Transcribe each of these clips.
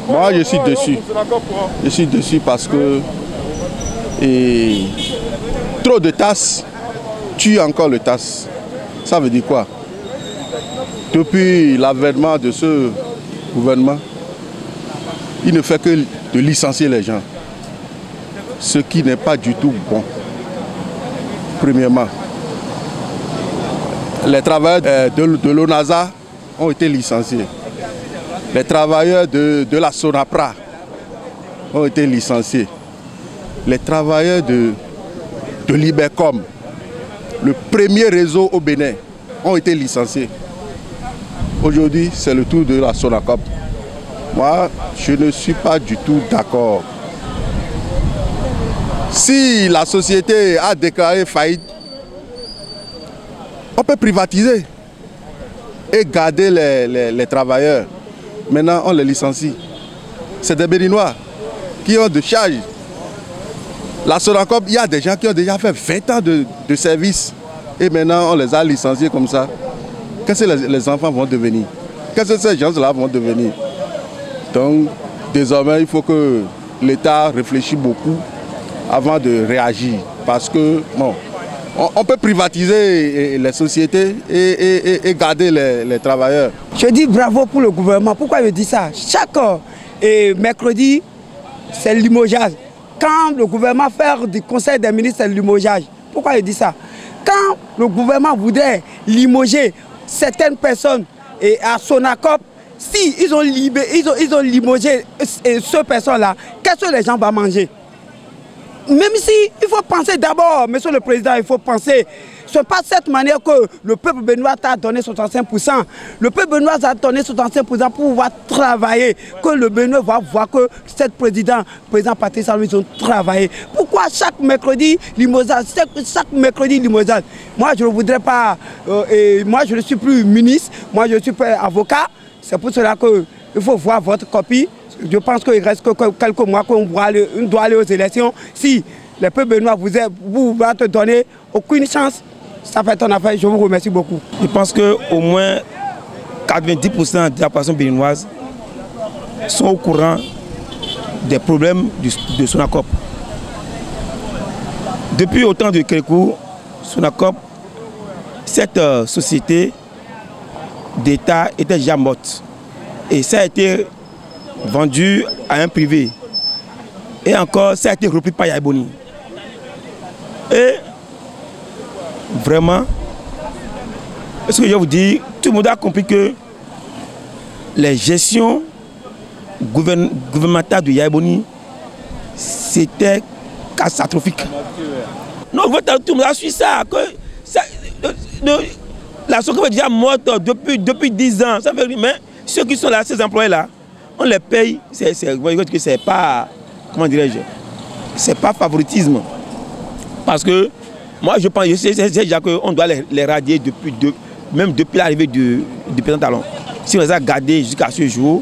Moi, je suis dessus. Je suis dessus parce que trop de tasses tue encore le tasse. Ça veut dire quoi? Depuis l'avènement de ce gouvernement, il ne fait que de licencier les gens. Ce qui n'est pas du tout bon. Premièrement, les travailleurs de l'ONASA ont été licenciés. Les travailleurs de la Sonapra ont été licenciés. Les travailleurs de Libercom, le premier réseau au Bénin, ont été licenciés. Aujourd'hui, c'est le tour de la Sonacop. Moi, je ne suis pas du tout d'accord. Si la société a déclaré faillite, on peut privatiser et garder les travailleurs. Maintenant, on les licencie. C'est des Béninois qui ont de charge. La Sonacop, il y a des gens qui ont déjà fait 20 ans de service. Et maintenant, on les a licenciés comme ça. Qu'est-ce que les enfants vont devenir? Qu'est-ce que ces gens-là vont devenir? Donc, désormais, il faut que l'État réfléchisse beaucoup avant de réagir. Parce que, bon, on peut privatiser les sociétés et garder les travailleurs. Je dis bravo pour le gouvernement. Pourquoi je dis ça? Chaque mercredi, c'est le limogeage. Quand le gouvernement fait du conseil des ministres, c'est le limogeage. Pourquoi je dis ça? Quand le gouvernement voudrait limoger certaines personnes et à Sonacop, si ils ont limogé ces personnes-là, qu'est-ce que les gens vont manger? Même si il faut penser d'abord, monsieur le président, il faut penser, ce n'est pas de cette manière que le peuple béninois t'a donné 65%. Le peuple béninois a donné 65% pour pouvoir travailler, que le Béninois va voir que cette président Patrice Talon, ils ont travaillé. Pourquoi chaque mercredi limogeage, chaque mercredi limogeage? Moi, je ne voudrais pas, moi je ne suis plus ministre, moi je suis avocat. C'est pour cela qu'il faut voir votre copie. Je pense qu'il reste que quelques mois qu'on doit aller aux élections. Si le peuple béninois vous va te donner aucune chance, ça fait ton affaire. Je vous remercie beaucoup. Je pense qu'au moins 90% de la population béninoise sont au courant des problèmes de Sonacop. Depuis au temps de Kérékou, Sonacop, cette société d'État était déjà morte. Et ça a été vendu à un privé. Et encore, ça a été repris par Yaïboni. Et vraiment, ce que je vous dis, tout le monde a compris que les gestions gouvernementales de Yaïboni, c'était catastrophique. Non, tout le monde a su ça. La Sonacop est déjà morte depuis 10 ans. Ça veut dire, mais ceux qui sont là, ces employés-là, on les paye, c'est pas, comment dirais-je, c'est pas favoritisme. Parce que moi je pense, je sais déjà qu'on doit les radier même depuis l'arrivée du président Talon. Si on les a gardés jusqu'à ce jour,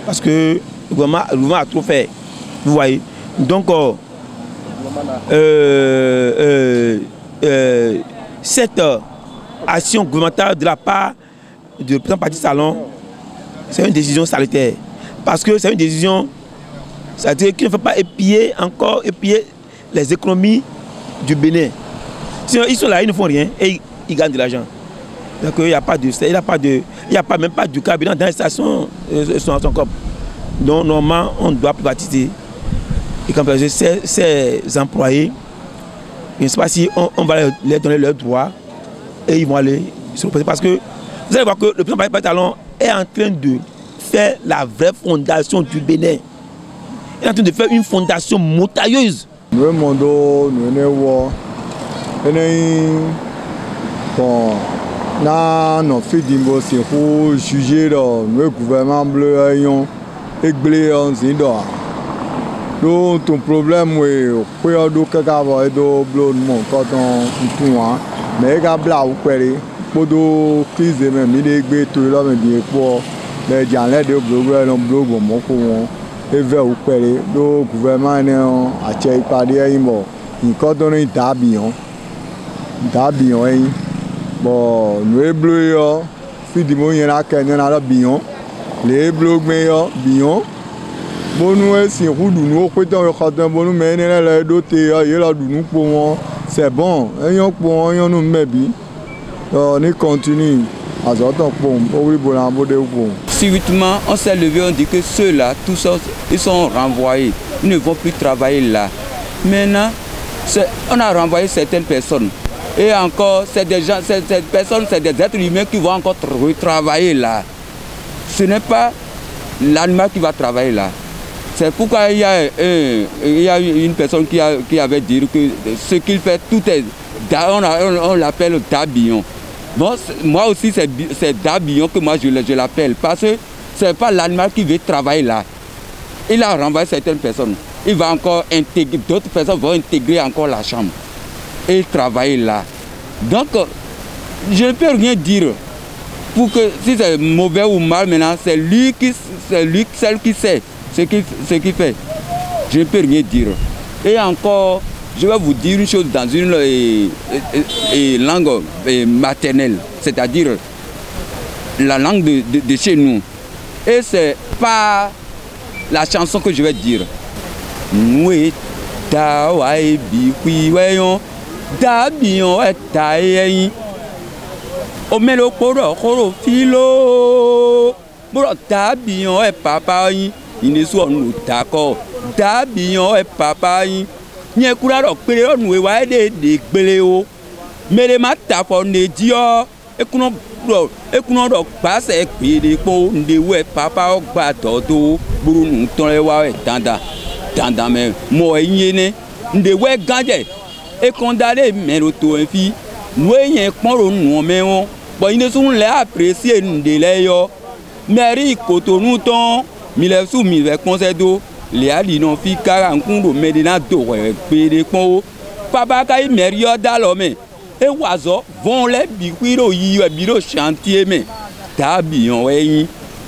parce que le gouvernement a trop fait, vous voyez. Donc, cette action gouvernementale de la part du président Patrice Talon, c'est une décision salutaire. Parce que c'est une décision, c'est-à-dire qu'il ne faut pas épier les économies du Bénin. Sinon, ils sont là, ils ne font rien et ils gagnent de l'argent. Donc il n'y a pas de, même pas du cabinet dans les stations Sonacop. Donc normalement, on doit privatiser. Et comme ces employés, je ne sais pas si on va leur donner leurs droits et ils vont aller se reposer. Parce que vous allez voir que le président Patrice Talon est en train de faire la vraie fondation du Bénin. Il est en train de faire une fondation motailleuse. Nous demandons, nous avons fait pour juger le gouvernement bleu et blé en Zidor. Donc, ton problème est que tu as des blé quand on mais il y a des pour des crises de même, il y a des pour les gens là de blog et vers le gouvernement a tiré par des immo. Il coordonne un tabion. Bon, nous bleus, si du moins il y a un bion, les blogs meilleurs bion, Bonou est si roux nous prêtons le carton bonou mais n'est doté à la dounou pour moi c'est bon ayant pour ayant nous mebi on continue à sortir pour oui bon amour de vous. Subitement on s'est levé, on dit que ceux-là tous ils sont renvoyés, ils ne vont plus travailler là. Maintenant on a renvoyé certaines personnes et encore c'est des gens, ces personnes c'est des êtres humains qui vont encore retravailler là. Ce n'est pas l'animal qui va travailler là. C'est pourquoi il y a une personne qui avait dit que ce qu'il fait, tout est... On l'appelle d'habillon. Bon, moi aussi, c'est d'habillon que moi je l'appelle. Parce que ce n'est pas l'animal qui veut travailler là. Il a renvoyé certaines personnes. Il va encore intégrer, d'autres personnes vont intégrer encore la chambre. Et travailler là. Donc, je ne peux rien dire. Pour que si c'est mauvais ou mal maintenant, c'est lui celle qui sait ce qu'il fait. Je ne peux rien dire. Et encore, je vais vous dire une chose dans une langue maternelle, c'est-à-dire la langue de chez nous. Et c'est pas la chanson que je vais dire. Nous ta wai bi kui weyon da bion ta yin o melo koro koro filo bro ta bion papa yin ini so nu ta ko da bion papa yin nye kura ro pere onu wa de gbele o mere ma ta fo ne di o ekuno ro pa se pere po nde we papa o gba dodo buru nu ton le wa dandan mais mo yene nde we ganje e condamné meroto enfi no yen pon nu me won bo ine sun le apprécier nde le yo meri Cotonou ton mi le sou mi ve conseil le ali non fi 40 do medina do pere pon papa kai meri yo dalo me e wazo von le bi kwiro yi bi do chantier me tabi on yin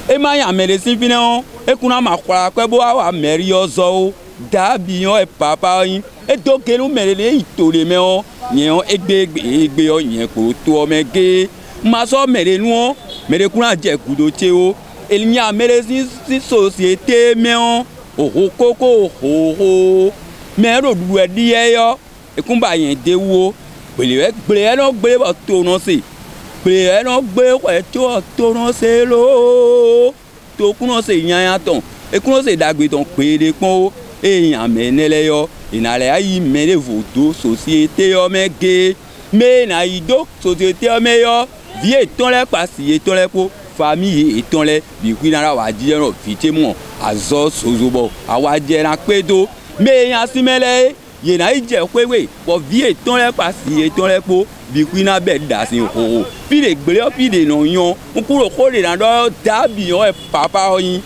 e ma yan medecin fine on e kuna ma kwa pe bo wa meri yo zo dabi on e papa yin e do ke lu merele itore me on yen egbe o yen ko to o mege ma so mere nu o mere kuna je kudo che o elinya medecin si société me on o koko o me ro du e di e yo e kun ba yen de wo gbele no gbele bo to no se gbele no gbe ko to no se lo to kun se yan ya ton e kun se dagbe ton pere pon et en menele yo inale ayi mene vodo société yo mege me na ido société yo me yo vie ton le pasi ton le po famille ton le bi kwina ra wa di ran fite mo azo sozobo awa je na pedo me yan simele ye na ije kwewe bo vie ton le pasi ton le po bi kwina be da sin ho pi de gbele pi de no yan nkuro ko de na do dabi yo e papa yin